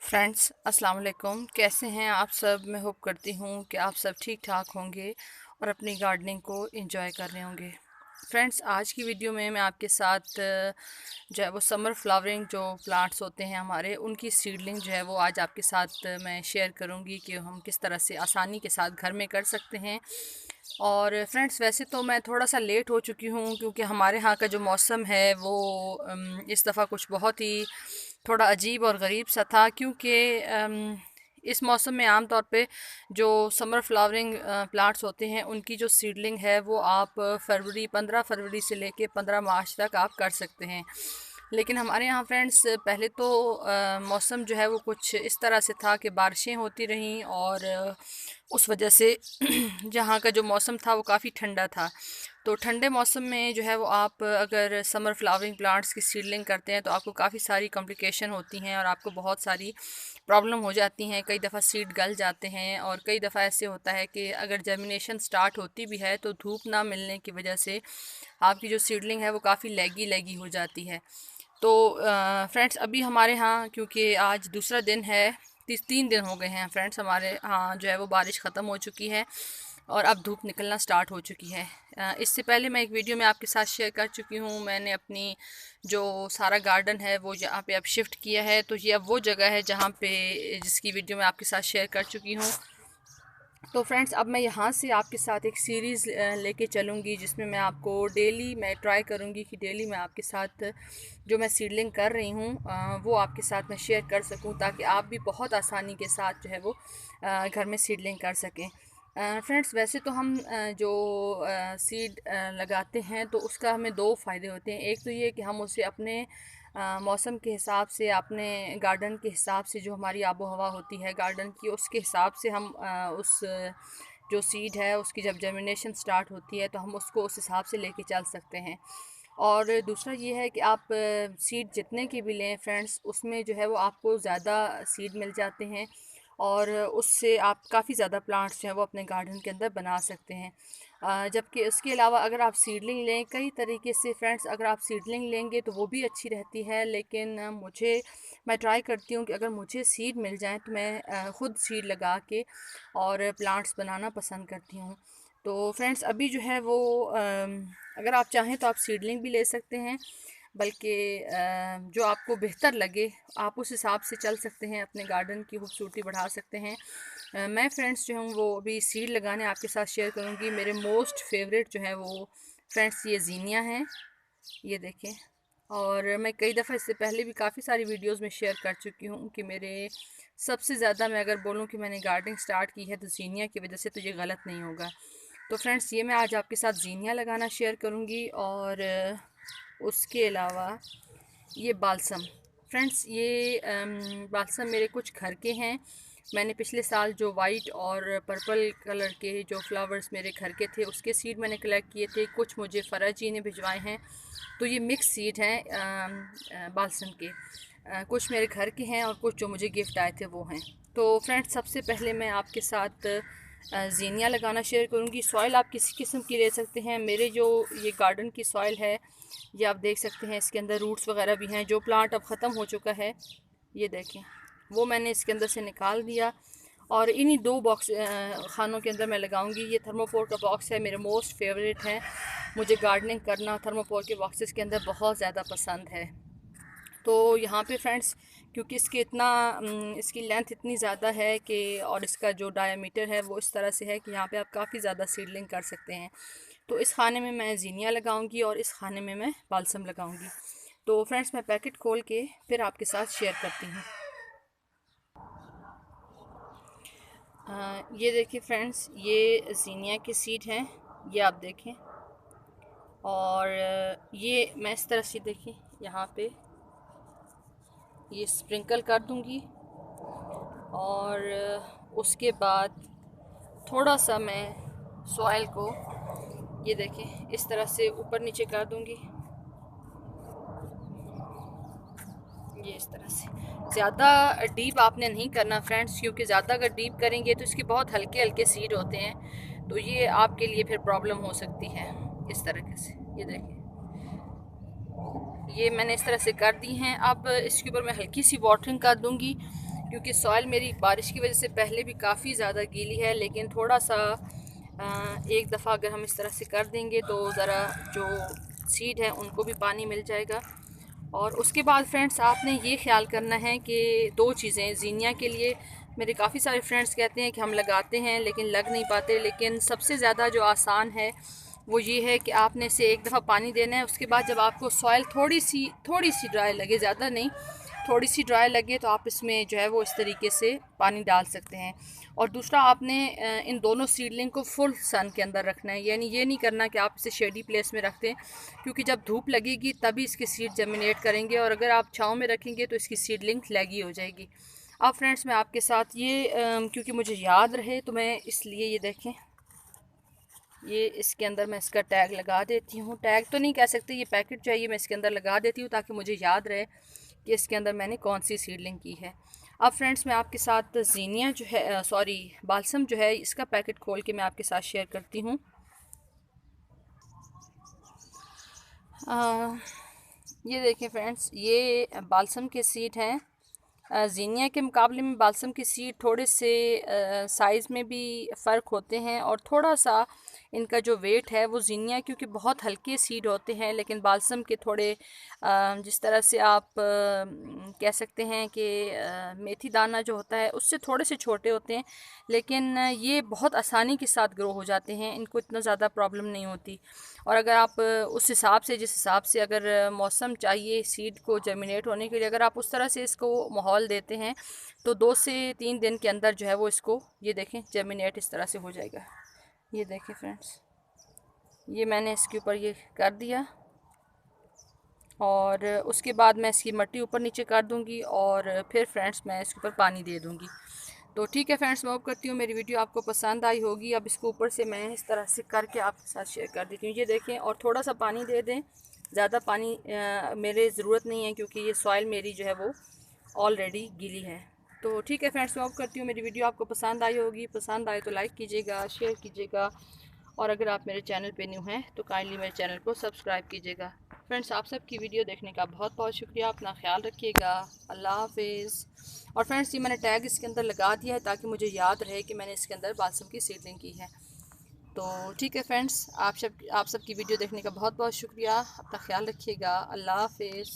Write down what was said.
Friends अस्सलाम वालेकुम। कैसे हैं आप सब? मैं होप करती हूँ कि आप सब ठीक ठाक होंगे और अपनी गार्डनिंग को एंजॉय कर रहे होंगे। फ्रेंड्स, आज की वीडियो में मैं आपके साथ जो है वो समर फ्लावरिंग जो प्लांट्स होते हैं हमारे, उनकी सीडलिंग जो है वो आज आपके साथ मैं शेयर करूँगी कि हम किस तरह से आसानी के साथ घर में कर सकते हैं। और फ्रेंड्स, वैसे तो मैं थोड़ा सा लेट हो चुकी हूँ क्योंकि हमारे यहाँ का जो मौसम है वो इस दफ़ा कुछ बहुत ही थोड़ा अजीब और ग़रीब सा था, क्योंकि इस मौसम में आम तौर पे जो समर फ्लावरिंग प्लांट्स होते हैं उनकी जो सीडलिंग है वो आप फरवरी 15 फरवरी से लेके 15 मार्च तक आप कर सकते हैं। लेकिन हमारे यहाँ फ्रेंड्स पहले तो मौसम जो है वो कुछ इस तरह से था कि बारिशें होती रहीं और उस वजह से जहाँ का जो मौसम था वो काफ़ी ठंडा था। तो ठंडे मौसम में जो है वो आप अगर समर फ्लावरिंग प्लांट्स की सीडलिंग करते हैं तो आपको काफ़ी सारी कॉम्प्लिकेशन होती हैं और आपको बहुत सारी प्रॉब्लम हो जाती हैं। कई दफ़ा सीड गल जाते हैं और कई दफ़ा ऐसे होता है कि अगर जर्मिनेशन स्टार्ट होती भी है तो धूप ना मिलने की वजह से आपकी जो सीडलिंग है वो काफ़ी लैगी लैगी हो जाती है। तो फ्रेंड्स, अभी हमारे यहाँ क्योंकि आज दूसरा दिन है, 3 दिन हो गए हैं फ्रेंड्स, हमारे यहाँ जो है वो बारिश ख़त्म हो चुकी है और अब धूप निकलना स्टार्ट हो चुकी है। इससे पहले मैं एक वीडियो में आपके साथ शेयर कर चुकी हूँ। मैंने अपनी जो सारा गार्डन है वो यहाँ पे अब शिफ्ट किया है, तो ये अब वो जगह है जहाँ पे जिसकी वीडियो मैं आपके साथ शेयर कर चुकी हूँ। तो फ्रेंड्स, अब मैं यहाँ से आपके साथ एक सीरीज़ लेके चलूँगी जिसमें मैं आपको डेली मैं ट्राई करूँगी कि डेली मैं आपके साथ जो मैं सीडलिंग कर रही हूँ वो आपके साथ मैं शेयर कर सकूँ, ताकि आप भी बहुत आसानी के साथ जो है वो घर में सीडलिंग कर सकें। फ्रेंड्स, वैसे तो हम जो सीड लगाते हैं तो उसका हमें दो फ़ायदे होते हैं। एक तो ये कि हम उसे अपने मौसम के हिसाब से, अपने गार्डन के हिसाब से, जो हमारी आबो हवा होती है गार्डन की उसके हिसाब से हम उस जो सीड है उसकी जब जर्मिनेशन स्टार्ट होती है तो हम उसको उस हिसाब से लेके चल सकते हैं। और दूसरा ये है कि आप सीड जितने की भी लें फ्रेंड्स, उसमें जो है वो आपको ज़्यादा सीड मिल जाते हैं और उससे आप काफ़ी ज़्यादा प्लांट्स जो हैं वो अपने गार्डन के अंदर बना सकते हैं। जबकि उसके अलावा अगर आप सीडलिंग लें, कई तरीके से फ्रेंड्स अगर आप सीडलिंग लेंगे तो वो भी अच्छी रहती है, लेकिन मैं ट्राई करती हूँ कि अगर मुझे सीड मिल जाए तो मैं ख़ुद सीड लगा के और प्लांट्स बनाना पसंद करती हूँ। तो फ्रेंड्स, अभी जो है वो अगर आप चाहें तो आप सीडलिंग भी ले सकते हैं, बल्कि जो आपको बेहतर लगे आप उस हिसाब से चल सकते हैं, अपने गार्डन की खूबसूरती बढ़ा सकते हैं। मैं फ्रेंड्स जो हूँ वो अभी सीड लगाने आपके साथ शेयर करूँगी। मेरे मोस्ट फेवरेट जो है वो फ्रेंड्स ये ज़ीनिया हैं, ये देखें। और मैं कई दफ़ा इससे पहले भी काफ़ी सारी वीडियोस में शेयर कर चुकी हूँ कि मेरे सबसे ज़्यादा, मैं अगर बोलूँ कि मैंने गार्डनिंग स्टार्ट की है तो ज़ीनिया की वजह से, तो ये गलत नहीं होगा। तो फ्रेंड्स, ये मैं आज आपके साथ ज़ीनिया लगाना शेयर करूँगी। और उसके अलावा ये बालसम, फ्रेंड्स ये बालसम मेरे कुछ घर के हैं। मैंने पिछले साल जो वाइट और पर्पल कलर के जो फ्लावर्स मेरे घर के थे उसके सीड मैंने कलेक्ट किए थे, कुछ मुझे फ़रज जी ने भिजवाए हैं। तो ये मिक्स सीड हैं बालसम के। कुछ मेरे घर के हैं और कुछ जो मुझे गिफ्ट आए थे वो हैं। तो फ्रेंड्स, सबसे पहले मैं आपके साथ ज़ीनिया लगाना शेयर करूँगी। सॉइल आप किसी किस्म की ले सकते हैं। मेरे जो ये गार्डन की सॉइल है ये आप देख सकते हैं, इसके अंदर रूट्स वगैरह भी हैं। जो प्लांट अब ख़त्म हो चुका है ये देखें, वो मैंने इसके अंदर से निकाल दिया और इन्हीं दो बॉक्स खानों के अंदर मैं लगाऊंगी। ये थर्मोपोर का बॉक्स है, मेरे मोस्ट फेवरेट है। मुझे गार्डनिंग करना थर्मोपोर के बॉक्सेस के अंदर बहुत ज़्यादा पसंद है। तो यहाँ पे फ्रेंड्स, क्योंकि इसकी लेंथ इतनी ज़्यादा है कि और इसका जो डायामीटर है वो इस तरह से है कि यहाँ पे आप काफ़ी ज़्यादा सीडलिंग कर सकते हैं। तो इस खाने में मैं ज़ीनिया लगाऊंगी और इस खाने में मैं बालसम लगाऊंगी। तो फ्रेंड्स, मैं पैकेट खोल के फिर आपके साथ शेयर करती हूँ। ये देखिए फ्रेंड्स, ये ज़ीनिया के सीड हैं, ये आप देखें। और ये मैं इस तरह से देखिए यहाँ पे ये स्प्रिंकल कर दूँगी और उसके बाद थोड़ा सा मैं सॉइल को ये देखें इस तरह से ऊपर नीचे कर दूँगी। ये इस तरह से, ज़्यादा डीप आपने नहीं करना फ्रेंड्स, क्योंकि ज़्यादा अगर डीप करेंगे तो इसके बहुत हल्के हल्के सीड होते हैं, तो ये आपके लिए फिर प्रॉब्लम हो सकती है। इस तरीके से ये देखिए, ये मैंने इस तरह से कर दी हैं। अब इसके ऊपर मैं हल्की सी वाटरिंग कर दूंगी क्योंकि सॉइल मेरी बारिश की वजह से पहले भी काफ़ी ज़्यादा गीली है, लेकिन थोड़ा सा एक दफ़ा अगर हम इस तरह से कर देंगे तो ज़रा जो सीड है उनको भी पानी मिल जाएगा। और उसके बाद फ्रेंड्स आपने ये ख्याल करना है कि दो चीज़ें ज़ीनिया के लिए मेरे काफ़ी सारे फ्रेंड्स कहते हैं कि हम लगाते हैं लेकिन लग नहीं पाते, लेकिन सबसे ज़्यादा जो आसान है वो ये है कि आपने इसे एक दफ़ा पानी देना है। उसके बाद जब आपको सॉइल थोड़ी सी ड्राई लगे, ज़्यादा नहीं, थोड़ी सी ड्राई लगे, तो आप इसमें जो है वो इस तरीके से पानी डाल सकते हैं। और दूसरा आपने इन दोनों सीडलिंग को फुल सन के अंदर रखना है, यानी ये नहीं करना कि आप इसे शेडी प्लेस में रखते हैं, क्योंकि जब धूप लगेगी तभी इसके सीड जर्मिनेट करेंगे, और अगर आप छाँव में रखेंगे तो इसकी सीडलिंग लैगी हो जाएगी। अब फ्रेंड्स मैं आपके साथ ये क्योंकि मुझे याद रहे तो मैं इसलिए ये देखें, ये इसके अंदर मैं इसका टैग लगा देती हूँ। टैग तो नहीं कह सकते, ये पैकेट जो है ये मैं इसके अंदर लगा देती हूँ ताकि मुझे याद रहे कि इसके अंदर मैंने कौन सी सीडलिंग की है। अब फ्रेंड्स मैं आपके साथ ज़ीनिया जो है सॉरी बालसम जो है इसका पैकेट खोल के मैं आपके साथ शेयर करती हूँ। ये देखें फ्रेंड्स, ये बालसम के सीड हैं। ज़ीनिया के मुकाबले में बालसम की सीड थोड़े से साइज़ में भी फ़र्क होते हैं, और थोड़ा सा इनका जो वेट है वो ज़ीनिया क्योंकि बहुत हल्के सीड होते हैं, लेकिन बालसम के थोड़े जिस तरह से आप कह सकते हैं कि मेथी दाना जो होता है उससे थोड़े से छोटे होते हैं, लेकिन ये बहुत आसानी के साथ ग्रो हो जाते हैं, इनको इतना ज़्यादा प्रॉब्लम नहीं होती। और अगर आप उस हिसाब से, जिस हिसाब से अगर मौसम चाहिए सीड को जर्मिनेट होने के लिए, अगर आप उस तरह से इसको माहौल देते हैं तो 2 से 3 दिन के अंदर जो है वो इसको ये देखें जर्मिनेट इस तरह से हो जाएगा। ये देखें फ्रेंड्स, ये मैंने इसके ऊपर ये कर दिया, और उसके बाद मैं इसकी मट्टी ऊपर नीचे कर दूंगी, और फिर फ्रेंड्स मैं इसके ऊपर पानी दे दूंगी। तो ठीक है फ्रेंड्स, मैं होप करती हूँ मेरी वीडियो आपको पसंद आई होगी। अब इसको ऊपर से मैं इस तरह से करके आपके साथ शेयर कर देती हूँ। ये देखें, और थोड़ा सा पानी दे दें, ज़्यादा पानी मेरे ज़रूरत नहीं है क्योंकि ये सॉइल मेरी जो है वो ऑलरेडी गीली है। तो ठीक है फ्रेंड्स, मैं होप करती हूँ मेरी वीडियो आपको पसंद आई होगी। पसंद आए तो लाइक कीजिएगा, शेयर कीजिएगा, और अगर आप मेरे चैनल पे न्यू हैं तो काइंडली मेरे चैनल को सब्सक्राइब कीजिएगा। फ्रेंड्स आप सबकी वीडियो देखने का बहुत बहुत शुक्रिया। अपना ख्याल रखिएगा। अल्लाह हाफिज़। और फ्रेंड्स ये मैंने टैग इसके अंदर लगा दिया है ताकि मुझे याद रहे कि मैंने इसके अंदर बालसम की सीडलिंग की है। तो ठीक है फ्रेंड्स, आप सबकी वीडियो देखने का बहुत बहुत शुक्रिया। अपना ख्याल रखिएगा। अल्लाह हाफिज़।